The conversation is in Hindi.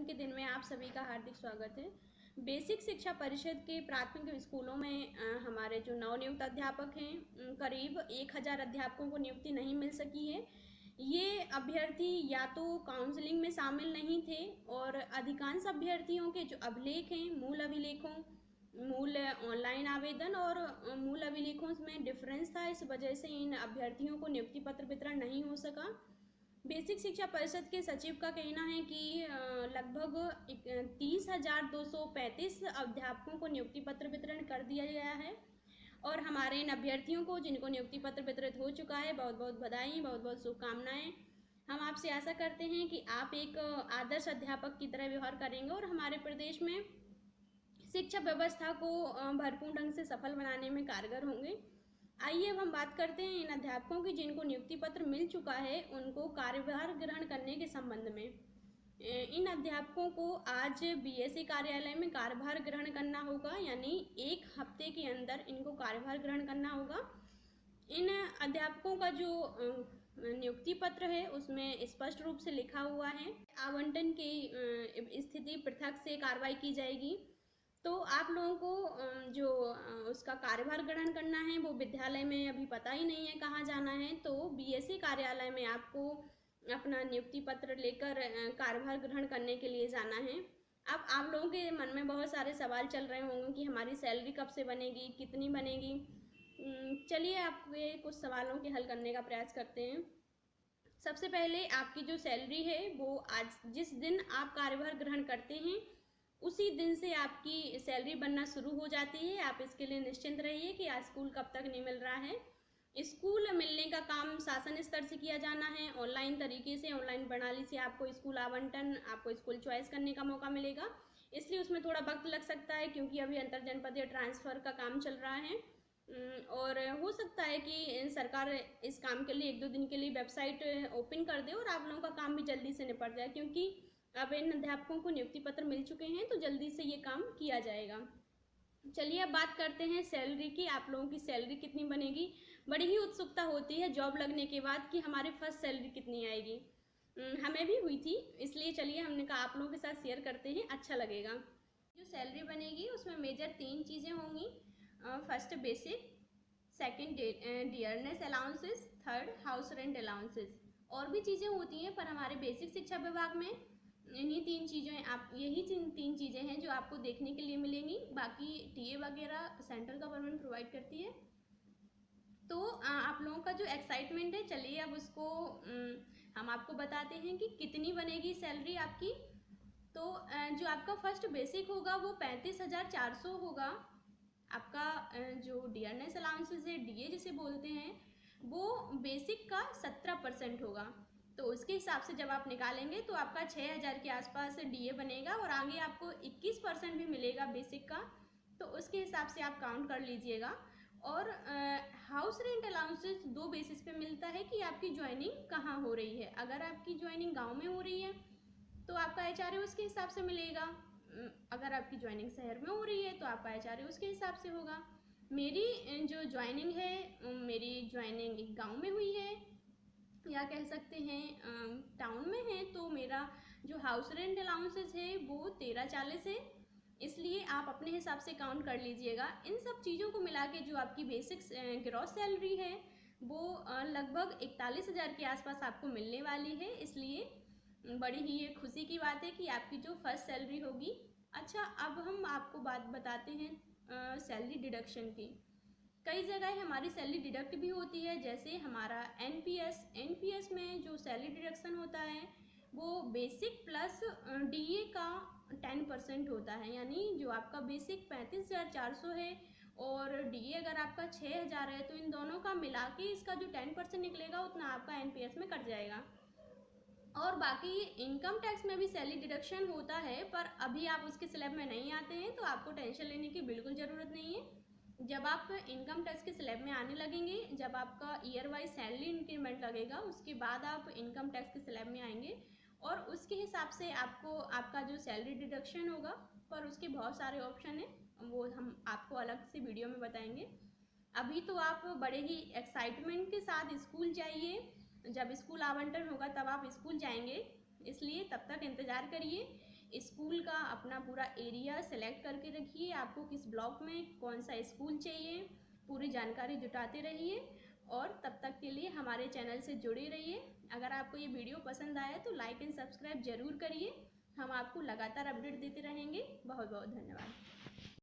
अभिनंदन के दिन में आप सभी का हार्दिक स्वागत है। बेसिक शिक्षा परिषद के प्राथमिक स्कूलों में हमारे जो नवनियुक्त अध्यापक हैं, करीब 1000 अध्यापकों को नियुक्ति नहीं मिल सकी है। ये अभ्यर्थी या तो काउंसलिंग में शामिल नहीं थे और अधिकांश अभ्यर्थियों के जो अभिलेख हैं, मूल ऑनलाइन आवेदन और मूल अभिलेखों में डिफरेंस था। इस वजह से इन अभ्यर्थियों को नियुक्ति पत्र वितरण नहीं हो सका। बेसिक शिक्षा परिषद के सचिव का कहना है कि लगभग 30,235 अध्यापकों को नियुक्ति पत्र वितरण कर दिया गया है और हमारे इन अभ्यर्थियों को जिनको नियुक्ति पत्र वितरित हो चुका है, बहुत बहुत बधाई, बहुत बहुत शुभकामनाएं। हम आपसे आशा करते हैं कि आप एक आदर्श अध्यापक की तरह व्यवहार करेंगे और हमारे प्रदेश में शिक्षा व्यवस्था को भरपूर ढंग से सफल बनाने में कारगर होंगे। आइए अब हम बात करते हैं इन अध्यापकों की जिनको नियुक्ति पत्र मिल चुका है, उनको कार्यभार ग्रहण करने के संबंध में। इन अध्यापकों को आज बीएसई कार्यालय में कार्यभार ग्रहण करना होगा, यानी 1 हफ्ते के अंदर इनको कार्यभार ग्रहण करना होगा। इन अध्यापकों का जो नियुक्ति पत्र है उसमें स्पष्ट रूप से लिखा हुआ है आवंटन की स्थिति पृथक से कार्रवाई की जाएगी। तो आप लोगों को जो उसका कार्यभार ग्रहण करना है वो विद्यालय में अभी पता ही नहीं है कहाँ जाना है, तो बीएसई कार्यालय में आपको अपना नियुक्ति पत्र लेकर कार्यभार ग्रहण करने के लिए जाना है। अब आप लोगों के मन में बहुत सारे सवाल चल रहे होंगे कि हमारी सैलरी कब से बनेगी, कितनी बनेगी। चलिए आपके कुछ सवालों के हल करने का प्रयास करते हैं। सबसे पहले आपकी जो सैलरी है वो आज जिस दिन आप कार्यभार ग्रहण करते हैं उसी दिन से आपकी सैलरी बनना शुरू हो जाती है। आप इसके लिए निश्चिंत रहिए कि आज स्कूल कब तक नहीं मिल रहा है। स्कूल मिलने का काम शासन स्तर से किया जाना है, ऑनलाइन तरीके से, ऑनलाइन प्रणाली से आपको स्कूल आवंटन, आपको स्कूल चॉइस करने का मौका मिलेगा। इसलिए उसमें थोड़ा वक्त लग सकता है क्योंकि अभी अंतर जनपदीय ट्रांसफ़र का काम चल रहा है और हो सकता है कि सरकार इस काम के लिए 1-2 दिन के लिए वेबसाइट ओपन कर दे और आप लोगों का काम भी जल्दी से निपट जाए, क्योंकि अब इन अध्यापकों को नियुक्ति पत्र मिल चुके हैं तो जल्दी से ये काम किया जाएगा। चलिए अब बात करते हैं सैलरी की। आप लोगों की सैलरी कितनी बनेगी। बड़ी ही उत्सुकता होती है जॉब लगने के बाद कि हमारी फर्स्ट सैलरी कितनी आएगी। हमें भी हुई थी, इसलिए चलिए हमने कहा आप लोगों के साथ शेयर करते हैं, अच्छा लगेगा। जो सैलरी बनेगी उसमें मेजर 3 चीज़ें होंगी। First basic, second dearness allowances, third house rent allowances. और भी चीज़ें होती हैं पर हमारे बेसिक शिक्षा विभाग में यही 3 चीज़ें हैं जो आपको देखने के लिए मिलेंगी। बाकी टीए वगैरह सेंट्रल गवर्नमेंट प्रोवाइड करती है। तो आप लोगों का जो एक्साइटमेंट है, चलिए अब उसको हम आपको बताते हैं कि कितनी बनेगी सैलरी आपकी। तो जो आपका फर्स्ट बेसिक होगा वो 35,400 होगा। आपका जो डियरनेस अलाउंसेस है, डीए जिसे बोलते हैं, वो बेसिक का 17% होगा। तो उसके हिसाब से जब आप निकालेंगे तो आपका 6,000 के आसपास डीए बनेगा और आगे आपको 21% भी मिलेगा बेसिक का। तो उसके हिसाब से आप काउंट कर लीजिएगा। और हाउस रेंट अलाउंसेस 2 बेसिस पे मिलता है कि आपकी ज्वाइनिंग कहाँ हो रही है। अगर आपकी ज्वाइनिंग गांव में हो रही है तो आपका एचआरए उसके हिसाब से मिलेगा। अगर आपकी ज्वाइनिंग शहर में हो रही है तो आपका एचआरए उसके हिसाब से होगा। मेरी जो ज्वाइनिंग है, मेरी ज्वाइनिंग एक गाँव में हुई है या कह सकते हैं टाउन में है, तो मेरा जो हाउस रेंट अलाउंसेस है वो 1340 है। इसलिए आप अपने हिसाब से काउंट कर लीजिएगा। इन सब चीज़ों को मिला के जो आपकी बेसिक ग्रॉस सैलरी है वो लगभग 41,000 के आसपास आपको मिलने वाली है। इसलिए बड़ी ही ये खुशी की बात है कि आपकी जो फर्स्ट सैलरी होगी। अच्छा, अब हम आपको बात बताते हैं सैलरी डिडक्शन की। कई जगह हमारी सैलरी डिडक्ट भी होती है, जैसे हमारा एनपीएस में जो सैलरी डिडक्शन होता है वो बेसिक प्लस डीए का 10% होता है। यानी जो आपका बेसिक 35,400 है और डीए अगर आपका 6,000 है तो इन दोनों का मिला के इसका जो 10% निकलेगा उतना आपका एनपीएस में कट जाएगा। और बाकी इनकम टैक्स में भी सैलरी डिडक्शन होता है, पर अभी आप उसके स्लैब में नहीं आते हैं तो आपको टेंशन लेने की बिल्कुल ज़रूरत नहीं है। जब आप इनकम टैक्स के स्लैब में आने लगेंगे, जब आपका ईयर वाइज सैलरी इंक्रीमेंट लगेगा उसके बाद आप इनकम टैक्स के स्लैब में आएंगे और उसके हिसाब से आपको आपका जो सैलरी डिडक्शन होगा, पर उसके बहुत सारे ऑप्शन हैं, वो हम आपको अलग से वीडियो में बताएंगे। अभी तो आप बड़े ही एक्साइटमेंट के साथ स्कूल जाइए। जब स्कूल आवंटन होगा तब आप स्कूल जाएंगे, इसलिए तब तक इंतज़ार करिए। स्कूल का अपना पूरा एरिया सेलेक्ट करके रखिए, आपको किस ब्लॉक में कौन सा स्कूल चाहिए, पूरी जानकारी जुटाते रहिए। और तब तक के लिए हमारे चैनल से जुड़े रहिए। अगर आपको ये वीडियो पसंद आया तो लाइक एंड सब्सक्राइब ज़रूर करिए। हम आपको लगातार अपडेट देते रहेंगे। बहुत बहुत धन्यवाद।